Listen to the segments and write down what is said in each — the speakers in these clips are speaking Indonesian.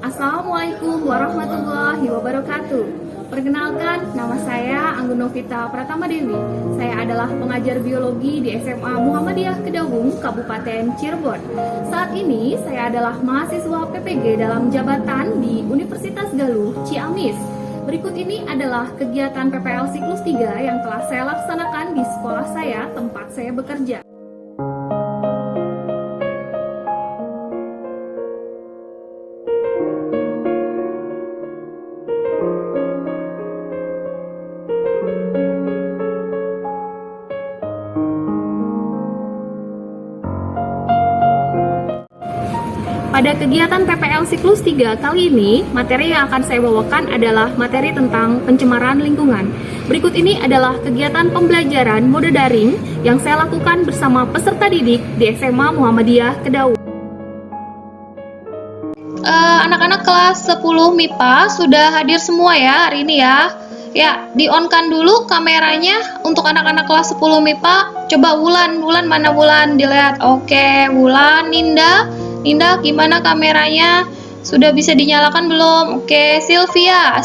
Assalamualaikum warahmatullahi wabarakatuh. Perkenalkan, nama saya Anggun Novita Pratama Dewi. Saya adalah pengajar biologi di SMA Muhammadiyah Kedawung, Kabupaten Cirebon. Saat ini saya adalah mahasiswa PPG dalam jabatan di Universitas Galuh, Ciamis. Berikut ini adalah kegiatan PPL Siklus 3 yang telah saya laksanakan di sekolah saya, tempat saya bekerja. Pada kegiatan PPL Siklus 3 kali ini, materi yang akan saya bawakan adalah materi tentang pencemaran lingkungan. Berikut ini adalah kegiatan pembelajaran mode daring yang saya lakukan bersama peserta didik di SMA Muhammadiyah Kedawung. Anak-anak kelas 10 MIPA sudah hadir semua ya hari ini ya. Ya, di-on-kan dulu kameranya untuk anak-anak kelas 10 MIPA. Coba Wulan mana Wulan? Dilihat. Oke, Wulan, Ninda, gimana kameranya? Sudah bisa dinyalakan belum? Oke, Sylvia,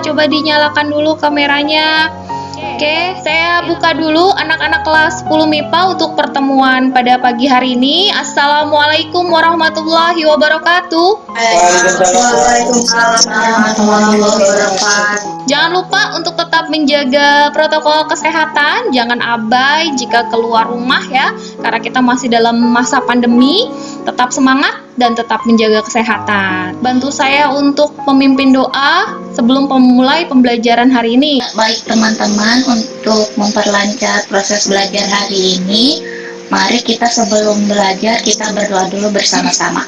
coba dinyalakan dulu kameranya. Oke, saya buka dulu anak-anak kelas 10 MIPA untuk pertemuan pada pagi hari ini. Assalamualaikum warahmatullahi wabarakatuh. Waalaikumsalam warahmatullahi wabarakatuh. Jangan lupa untuk tetap menjaga protokol kesehatan, jangan abai jika keluar rumah ya, karena kita masih dalam masa pandemi. Tetap semangat dan tetap menjaga kesehatan. Bantu saya untuk memimpin doa sebelum memulai pembelajaran hari ini. Baik teman-teman, untuk memperlancar proses belajar hari ini, mari kita sebelum belajar kita berdoa dulu bersama-sama.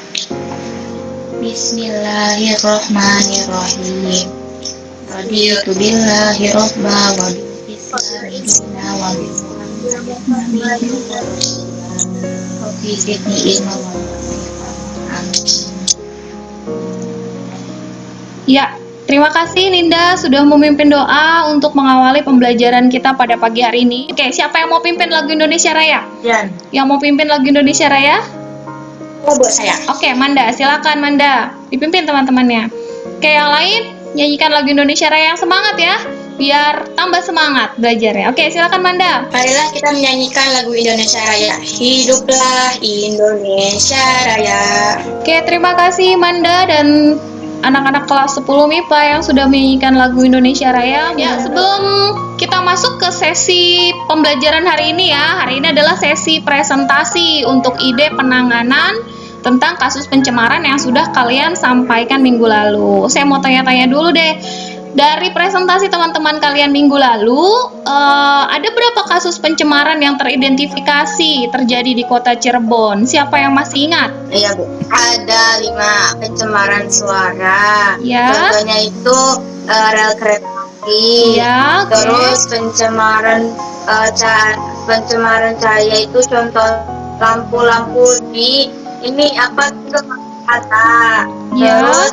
Bismillahirrohmanirrohim. Raditu billahi robba wa bi'islami dina wa bi'muhammadin Rabbi zidni ilma wa Ya, terima kasih Ninda sudah memimpin doa untuk mengawali pembelajaran kita pada pagi hari ini. Oke, siapa yang mau pimpin lagu Indonesia Raya? Dan Yang mau pimpin lagu Indonesia Raya? buat saya. Oke, Manda, silakan Manda. Dipimpin teman-temannya. Oke, yang lain nyanyikan lagu Indonesia Raya yang semangat ya, biar tambah semangat belajarnya. Oke, silakan Manda. Marilah kita menyanyikan lagu Indonesia Raya. Hiduplah Indonesia Raya. Oke, terima kasih Manda dan anak-anak kelas 10 MIPA yang sudah menyanyikan lagu Indonesia Raya. Ya, sebelum kita masuk ke sesi pembelajaran hari ini ya, hari ini adalah sesi presentasi untuk ide penanganan tentang kasus pencemaran yang sudah kalian sampaikan minggu lalu. Saya mau tanya-tanya dulu deh, dari presentasi teman-teman kalian minggu lalu, ada berapa kasus pencemaran yang teridentifikasi terjadi di kota Cirebon? Siapa yang masih ingat? Iya Bu, ada 5 pencemaran suara. Ya. Contohnya itu rel kereta api. Ya, oke. Terus pencemaran cahaya itu contoh lampu-lampu di ini apa itu kata. Ya. Terus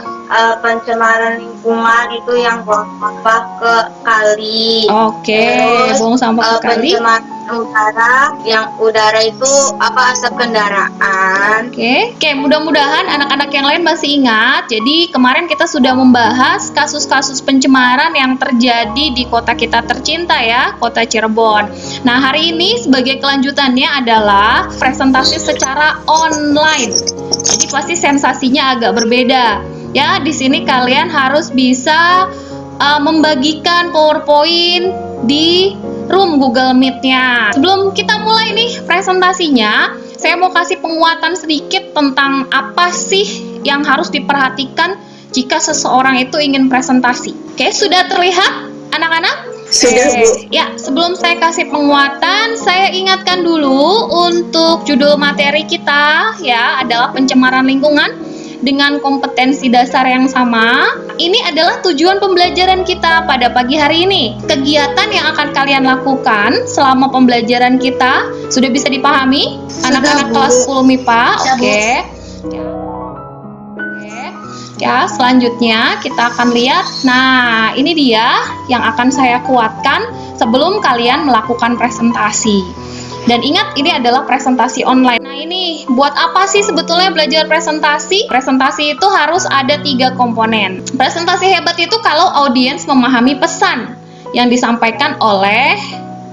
pencemaran lingkungan itu yang buang sampah ke kali. Oke, Terus buang sampah ke kali. pencemaran udara itu apa, asap kendaraan. Oke, mudah-mudahan anak-anak yang lain masih ingat. Jadi kemarin kita sudah membahas kasus-kasus pencemaran yang terjadi di kota kita tercinta ya, kota Cirebon. Nah, hari ini sebagai kelanjutannya adalah presentasi secara online. Jadi pasti sensasinya agak berbeda. Ya, di sini kalian harus bisa membagikan PowerPoint di room Google Meet-nya. Sebelum kita mulai nih presentasinya, saya mau kasih penguatan sedikit tentang apa sih yang harus diperhatikan jika seseorang itu ingin presentasi. Oke, sudah terlihat anak-anak? Sudah, Bu. Ya, sebelum saya kasih penguatan, saya ingatkan dulu untuk judul materi kita ya adalah pencemaran lingkungan dengan kompetensi dasar yang sama. Ini adalah tujuan pembelajaran kita pada pagi hari ini. Kegiatan yang akan kalian lakukan selama pembelajaran kita sudah bisa dipahami? Anak-anak kelas 10 MIPA, oke. Ya, selanjutnya kita akan lihat. Nah, ini dia yang akan saya kuatkan sebelum kalian melakukan presentasi. Dan ingat, ini adalah presentasi online. Nah ini, buat apa sih sebetulnya belajar presentasi? Presentasi itu harus ada 3 komponen. Presentasi hebat itu kalau audiens memahami pesan yang disampaikan oleh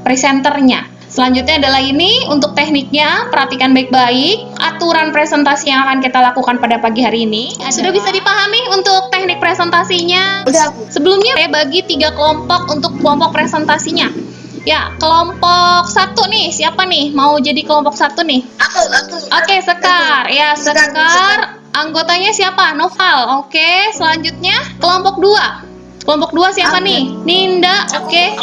presenternya. Selanjutnya adalah ini, untuk tekniknya, perhatikan baik-baik aturan presentasi yang akan kita lakukan pada pagi hari ini. Sudah bisa dipahami untuk teknik presentasinya? Sebelumnya saya bagi 3 kelompok untuk kelompok presentasinya. Ya, kelompok 1 nih, siapa nih? Mau jadi kelompok 1 nih? Aku. Oke, Sekar. Ya, Sekar. Anggotanya siapa? Noval. Oke, selanjutnya kelompok 2. Kelompok 2 siapa nih? Ninda. Oke.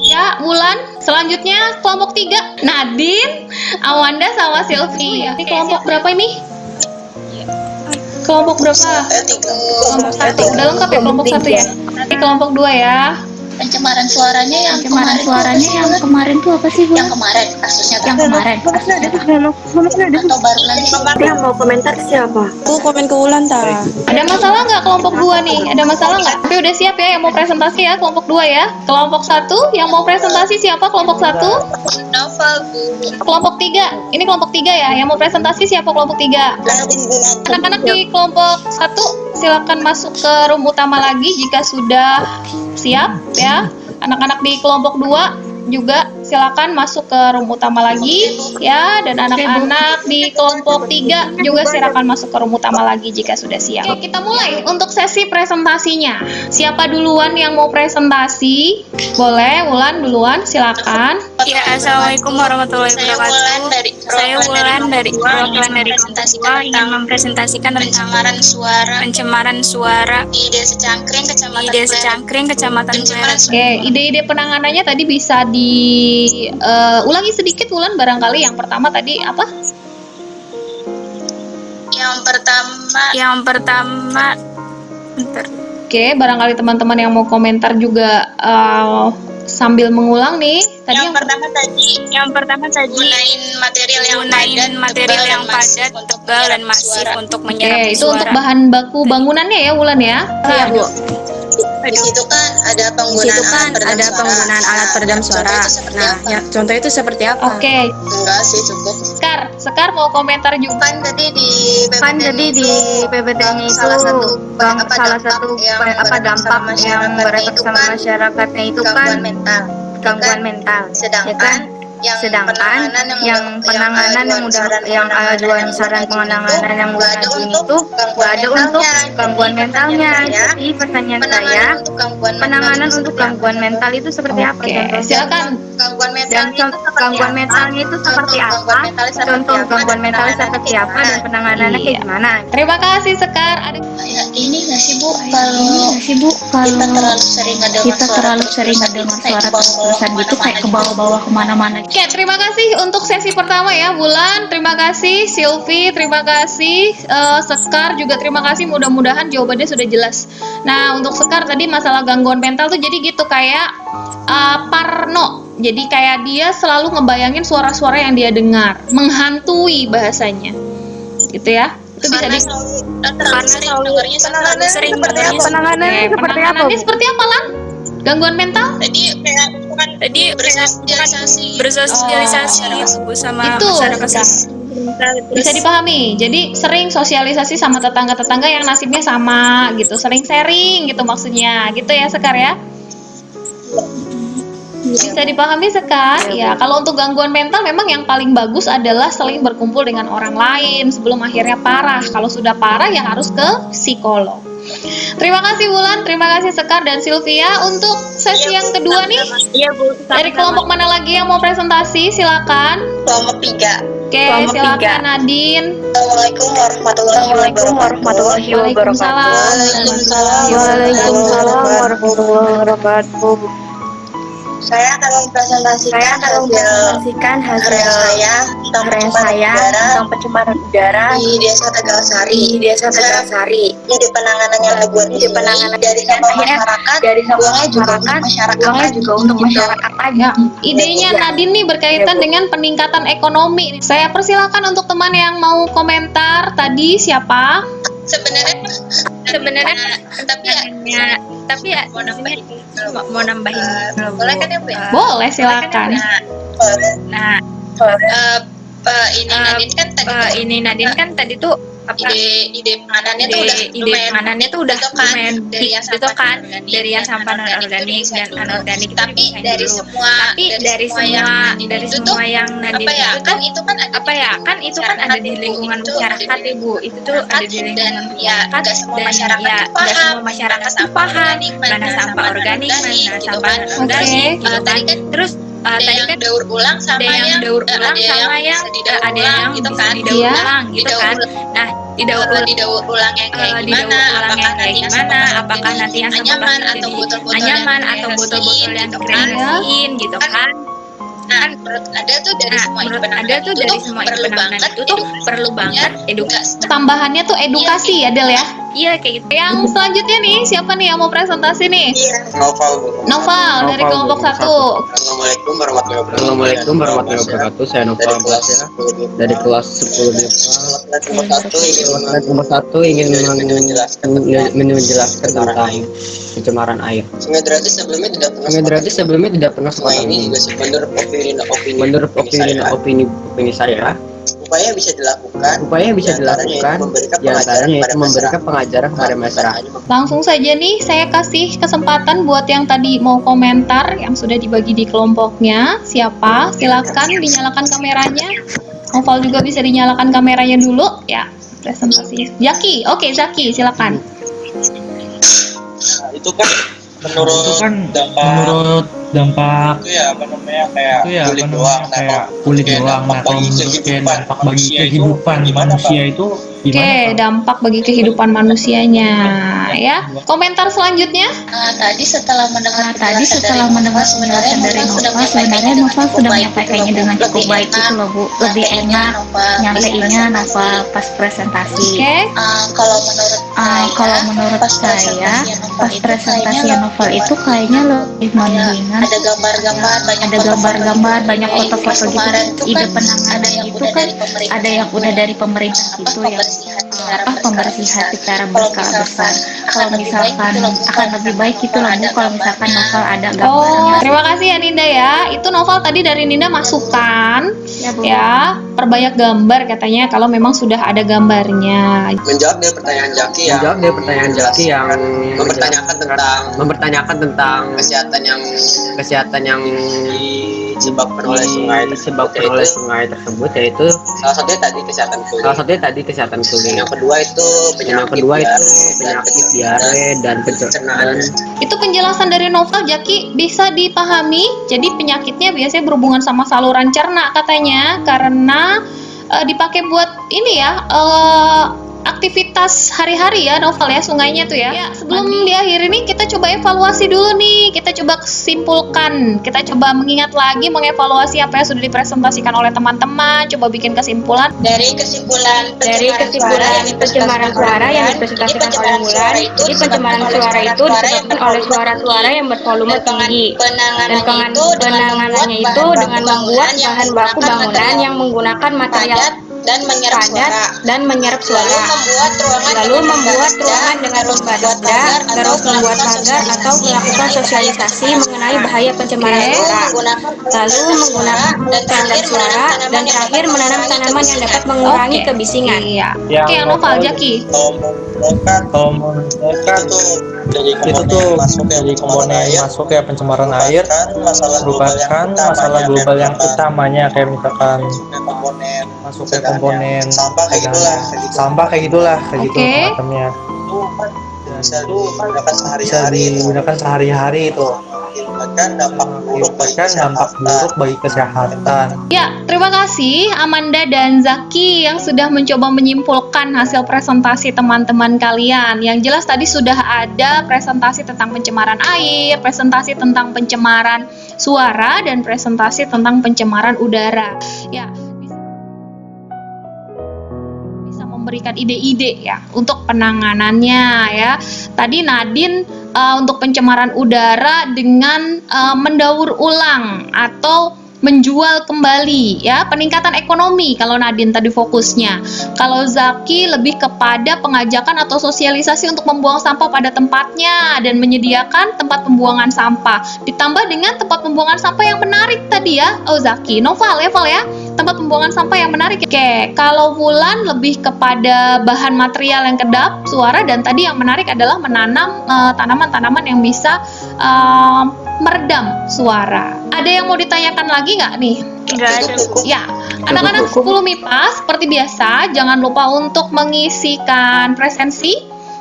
Ya, Wulan. Selanjutnya kelompok 3, Nadine, Awanda sama Silvi. Ini kelompok berapa ini? Kelompok berapa? Kelompok 1. Udah lengkap ya kelompok 1 ya? Ini kelompok 2 ya. Pencemaran suaranya yang kemarin tuh apa sih, Bu? Yang kemarin, kasusnya yang kemarin. Atau baru lagi? Yang mau komentar siapa? Aku komen ke Wulan ta. Ada masalah nggak kelompok 2 nih? Ada masalah nggak? Tapi udah siap ya yang mau presentasi ya kelompok 2 ya. Kelompok 1 yang mau presentasi siapa kelompok 1? Novel, Bu. Kelompok 3. Ini kelompok 3 ya. Yang mau presentasi siapa kelompok 3? Anak-anak di kelompok 1 silakan masuk ke room utama lagi jika sudah siap ya. Anak-anak di kelompok 2 juga silakan masuk ke room utama lagi ya, dan anak-anak di kelompok 3 juga silakan masuk ke room utama lagi jika sudah siap. Oke, kita mulai untuk sesi presentasinya. Siapa duluan yang mau presentasi? Boleh, Wulan duluan, silakan. Ya, assalamualaikum warahmatullahi wabarakatuh. Saya Wulan dari perwakilan dari kelompok 2 ingin mempresentasikan tentang pencemaran suara Di Desa Cangkring, Kecamatan Pleret. Oke, ide-ide penanganannya tadi bisa diulangi sedikit, Wulan, barangkali yang pertama tadi apa? Yang pertama, Bentar. Oke, barangkali teman-teman yang mau komentar juga sambil mengulang nih. Tadi yang pertama tadi gunain material yang padat, tebal dan masif untuk Oke, menyerap itu untuk suara. bahan baku bangunannya ya, Wulan ya? Iya, Bu. Di situ kan ada penggunaan alat peredam suara. Nah, ya, contoh itu seperti apa? Oke, Enggak sih, cukup. Sekar mau komentar juga. Kan tadi di PPT-nya itu salah satu dampak yang berefek sama masyarakatnya itu kan gangguan mental. Sedangkan yang penanganan yang ajuan saran penanganan yang udah ngajuin itu nggak ada untuk gangguan mentalnya. Jadi pertanyaan saya, penanganan untuk gangguan mental itu seperti apa? Oke, silakan. Dan gangguan mentalnya itu seperti apa? Contoh gangguan mentalnya seperti apa dan penanganannya Iya. kayak gimana? Terima kasih, Sekar. Ada Kayak ini nggak sih, Bu? Kalau kita terlalu sering ngedengar suara terus-terusan gitu kayak ke bawah-bawah kemana-mana. Oke, terima kasih untuk sesi pertama ya, Wulan. Terima kasih, Silvi. Terima kasih, Sekar juga terima kasih. Mudah-mudahan jawabannya sudah jelas. Nah, untuk Sekar tadi masalah gangguan mental tuh jadi gitu kayak parno. Jadi kayak dia selalu ngebayangin suara-suara yang dia dengar, menghantui bahasanya, gitu ya. Itu bisa di Penanganannya penanganannya seperti apa, Lan? Gangguan mental? Tadi bersosialisasi itu sama Itu, masyarakat. bisa dipahami. Jadi sering sosialisasi sama tetangga-tetangga yang nasibnya sama gitu, sering sharing gitu maksudnya, gitu ya, Sekar ya. Bisa dipahami, Sekar? Ya, kalau untuk gangguan mental memang yang paling bagus adalah sering berkumpul dengan orang lain sebelum akhirnya parah. Kalau sudah parah ya harus ke psikolog. Terima kasih, Wulan, terima kasih, Sekar dan Sylvia. Untuk sesi yang kedua nih, Iya, Bu. dari kelompok mana lagi yang mau presentasi? Silakan. kelompok 3. Oke, Kelompok silakan, tiga. Nadine. Assalamualaikum warahmatullahi Waalaikumsalam. Waalaikumsalam warahmatullahi wabarakatuh. Saya akan mempresentasikan hasil saya tentang pencemaran udara di Desa Tegalsari. Jadi penanganannya dari masyarakat juga untuk masyarakat Ya, idenya Nadine nih berkaitan dengan peningkatan ekonomi. Saya persilakan untuk teman yang mau komentar tadi siapa? Sebenarnya tapi ya mau nambahin mau nambahin boleh kan ya Bu ya? Boleh, silakan. Nah, ini Nadine kan tadi tuh apa ide penganannya tuh udah lumayan dari yang gitu kan, dari yang sampah non organik dan anorganik itu tapi dipisahin dari dulu. semua dari semua yang Nadine apa ya itu kan tuh itu kan itu kan ada di lingkungan masyarakat Ibu, itu tuh ada di lingkungan ya masyarakat nggak semua dan masyarakat ya tuh nggak paham semua masyarakat tuh paham mana sampah organik, mana sampah non organik gitu kan. Terus tadi kan daur ulang sama yang daur ulang sama yang ada yang gitu bisa kan. didaur Iya. ulang gitu kan. Nah, didaur ulang yang kayak gimana apakah nanti yang sampah nyaman plastik atau jadi botol-botol nyaman yang atau botol-botol yang gitu kan. kreasiin gitu kan. Nah, menurut Ada tuh dari semua penanganan itu tuh perlu banget edukasi. Tambahannya tuh edukasi ya, Del ya. Iya kayak gitu. Yang selanjutnya nih, siapa nih yang mau presentasi nih? Noval dari kelompok 1. Assalamualaikum warahmatullahi wabarakatuh. Saya Noval Basya dari kelas 10 BIPA. Kelas nomor 1 ingin menjelaskan tentang pencemaran air. Sungai Dratis sebelumnya tidak pernah seperti ini. Menurut opini saya, upaya bisa dilakukan diantaranya yaitu memberikan pengajaran kepada masyarakat. Langsung saja nih, saya kasih kesempatan buat yang tadi mau komentar yang sudah dibagi di kelompoknya. Siapa? Silakan dinyalakan kameranya. Noval juga bisa dinyalakan kameranya dulu ya. Presentasi. Zaki, oke Zaki, silakan. Itu kan menurut dampak itu ya apa namanya kayak kulit doang. Nah, kalau menurut dampak bagi kehidupan manusia itu Oke, gimana? dampak bagi kehidupan manusianya ya. Komentar selanjutnya? Tadi setelah mendengar penjelasan dari Nova, sebenarnya Nova sudah menyampaikannya dengan cukup baik itu loh Bu. Lebih enak nyampeinnya Nova pas presentasi. Oke. Kalau menurut saya pas presentasi Novel itu kayaknya lebih mendingan. Ada gambar-gambar, banyak foto-foto gitu. Ide penanganannya itu kan ada yang udah dari pemerintah gitu ya. Pembersihan secara berskala besar. Kalau misalkan akan lebih baik itu loh Bu kalau misalkan Novel ada gambarnya. Terima kasih ya Ninda ya. Itu Novel tadi dari Ninda masukan Bu. ya, perbanyak gambar katanya kalau memang sudah ada gambarnya. menjawab dari pertanyaan Jaki yang mempertanyakan tentang kesehatan yang disebabkan oleh sungai tersebut, yaitu salah satunya tadi kesehatan kulit. Yang kedua itu penyakit diare dan pencernaan. Itu penjelasan dari Novel, Jaki bisa dipahami. Jadi penyakitnya biasanya berhubungan sama saluran cerna katanya, karena dipakai buat ini ya, aktivitas hari-hari ya Novel ya, sungainya tuh ya. Sebelum di akhir ini kita coba evaluasi dulu nih, kita coba simpulkan, kita coba mengingat lagi, mengevaluasi apa yang sudah dipresentasikan oleh teman-teman, coba bikin kesimpulan. Dari kesimpulan pencemaran suara yang dipresentasikan oleh Wulan. Jadi pencemaran suara itu disebabkan oleh suara-suara yang bervolume tinggi. Dan penanganannya itu dengan membuat bahan baku bangunan yang menggunakan material dan menyerap suara. Lalu membuat ruangan dengan lembada, terus membuat pagar atau melakukan sosialisasi mengenai bahaya pencemaran suara. Lalu menggunakan standar suara dan terakhir menanam tanaman yang dapat mengurangi kebisingan. Iya. Oke, yang Novel, Jaki. Kalau menurut mereka itu tuh jadi komponen masuk ya pencemaran air merupakan masalah global yang utamanya, kayak misalkan masuknya komponen sampah kayak gitulah macamnya. Bisa digunakan sehari-hari itu. Mengakibatkan dampak buruk bagi kesehatan. Ya, terima kasih Amanda dan Zaki yang sudah mencoba menyimpulkan hasil presentasi teman-teman kalian. Yang jelas tadi sudah ada presentasi tentang pencemaran air, presentasi tentang pencemaran suara, dan presentasi tentang pencemaran udara. Ya, bisa memberikan ide-ide ya untuk penanganannya ya. Tadi Nadine untuk pencemaran udara dengan mendaur ulang atau menjual kembali ya, peningkatan ekonomi kalau Nadine tadi fokusnya. Kalau Zaki lebih kepada pengajakan atau sosialisasi untuk membuang sampah pada tempatnya dan menyediakan tempat pembuangan sampah. Ditambah dengan tempat pembuangan sampah yang menarik tadi ya. Oh Zaki, Noval ya, Val ya. Tempat pembuangan sampah yang menarik. Oke, kalau Wulan lebih kepada bahan material yang kedap suara, dan tadi yang menarik adalah menanam tanaman-tanaman yang bisa meredam suara. Ada yang mau ditanyakan lagi nggak nih? Enggak ada. Ya, anak-anak 10 MIPA seperti biasa jangan lupa untuk mengisikan presensi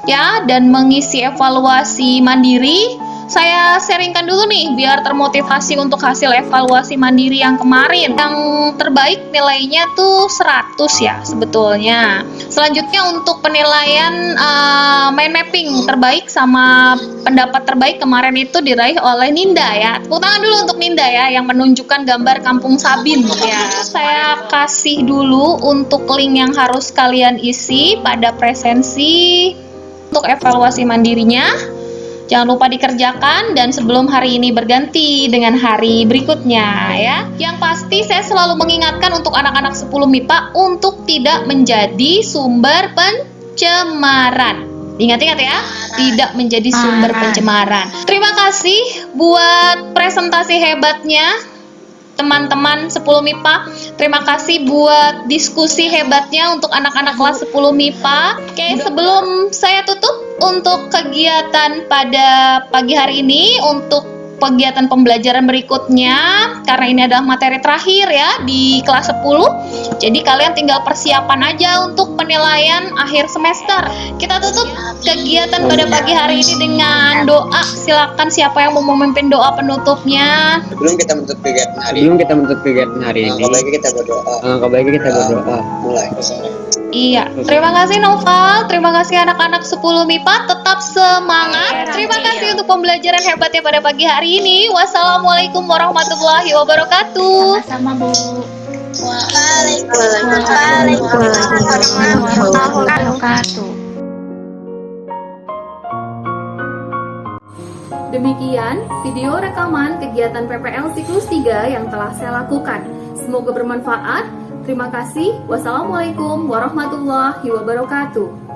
ya dan mengisi evaluasi mandiri. Saya sharingkan dulu nih biar termotivasi untuk hasil evaluasi mandiri yang kemarin. Yang terbaik nilainya tuh 100 ya sebetulnya. Selanjutnya untuk penilaian mind mapping terbaik sama pendapat terbaik kemarin itu diraih oleh Ninda ya. Tepuk tangan dulu untuk Ninda ya yang menunjukkan gambar Kampung Sabin ya. Saya kasih dulu untuk link yang harus kalian isi pada presensi untuk evaluasi mandirinya. Jangan lupa dikerjakan dan sebelum hari ini berganti dengan hari berikutnya ya. Yang pasti saya selalu mengingatkan untuk anak-anak 10 MIPA untuk tidak menjadi sumber pencemaran. Ingat-ingat ya, tidak menjadi sumber pencemaran. Terima kasih buat presentasi hebatnya teman-teman 10 MIPA. Terima kasih buat diskusi hebatnya untuk anak-anak kelas 10 MIPA. Oke, sebelum saya tutup untuk kegiatan pada pagi hari ini, untuk kegiatan pembelajaran berikutnya, karena ini adalah materi terakhir ya di kelas 10, jadi kalian tinggal persiapan aja untuk penilaian akhir semester. Kita tutup kegiatan pada pagi hari ini dengan doa. Silakan siapa yang mau memimpin doa penutupnya. Sebelum kita menutup kegiatan hari ini, kalau baiknya kita berdoa. Mulai. Iya, terima kasih Noval, terima kasih anak-anak 10 MIPA, tetap semangat. Terima kasih untuk pembelajaran hebatnya pada pagi hari ini. Wassalamualaikum warahmatullahi wabarakatuh. Sama-sama Bu. Waalaikumsalam warahmatullahi wabarakatuh. Demikian video rekaman kegiatan PPL siklus 3 yang telah saya lakukan. Semoga bermanfaat. Terima kasih. Wassalamualaikum warahmatullahi wabarakatuh.